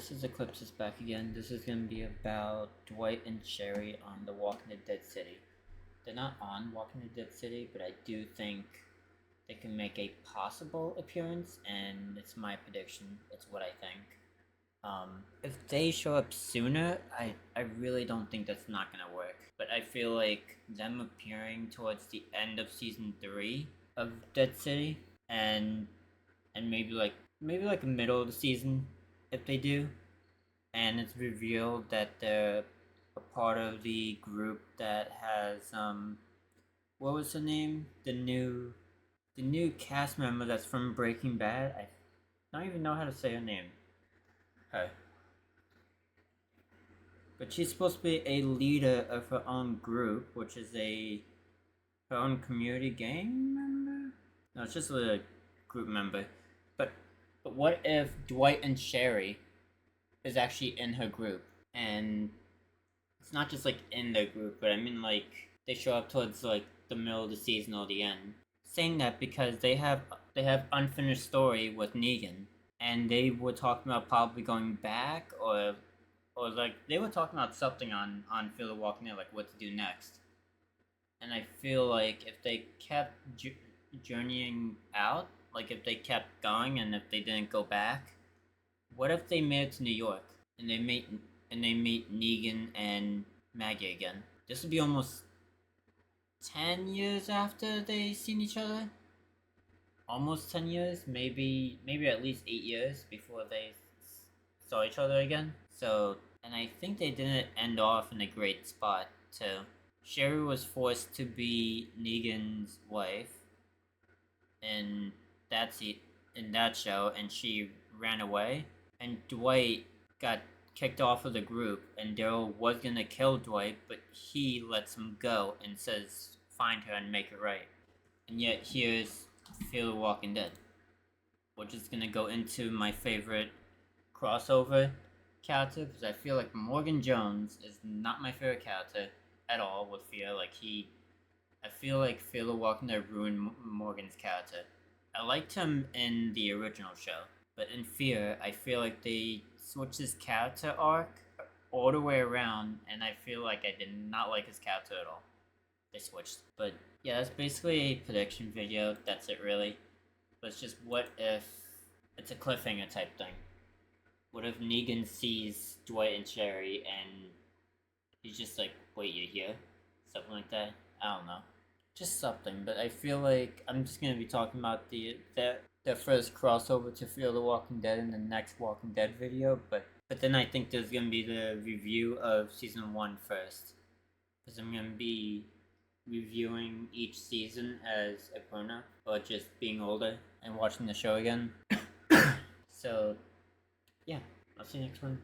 this is Eclipse is back again. This is going to be about Dwight and Sherry on the Walking Dead City. They're not on Walking Dead City, but I do think they can make a possible appearance, and it's my prediction. It's what I think. If they show up sooner, I really don't think that's not going to work. But I feel like them appearing towards the end of Season 3 of Dead City, and maybe like the middle of the season, if they do, and it's revealed that they're a part of the group that has what was her name? The new cast member that's from Breaking Bad. I don't even know how to say her name. Her. But she's supposed to be a leader of her own group, which is her own community gang member? No, it's just a group member. But what if Dwight and Sherry is actually in her group, and it's not just like in their group, but I mean like they show up towards like the middle of the season or the end. Saying that because they have unfinished story with Negan, and they were talking about probably going back, or like they were talking about something on Fear the Walking Dead, like what to do next. And I feel like if they kept journeying out, like if they kept going and if they didn't go back, what if they made it to New York and they meet Negan and Maggie again? This would be almost 10 years after they seen each other. Almost 10 years, maybe at least 8 years before they saw each other again. So, and I think they didn't end off in a great spot too. Sherry was forced to be Negan's wife in that show, and she ran away. And Dwight got kicked off of the group, and Daryl was gonna kill Dwight, but he lets him go and says, find her and make it right. And yet here's Fear the Walking Dead, which is gonna go into my favorite crossover character, because I feel like Morgan Jones is not my favorite character at all with Fear. I feel like Fear the Walking Dead ruined Morgan's character. I liked him in the original show, but in Fear, I feel like they switched his character arc all the way around, and I feel like I did not like his character at all. They switched. But yeah, that's basically a prediction video. That's it, really. But it's just, what if it's a cliffhanger type thing? What if Negan sees Dwight and Sherry and he's just like, wait, you're here? Something like that. I don't know. Just something, but I feel like I'm just gonna be talking about the first crossover to Fear the Walking Dead in the next Walking Dead video, but then I think there's gonna be the review of season 1 first, because I'm gonna be reviewing each season as a grown-up, or just being older and watching the show again. So, yeah, I'll see you next one.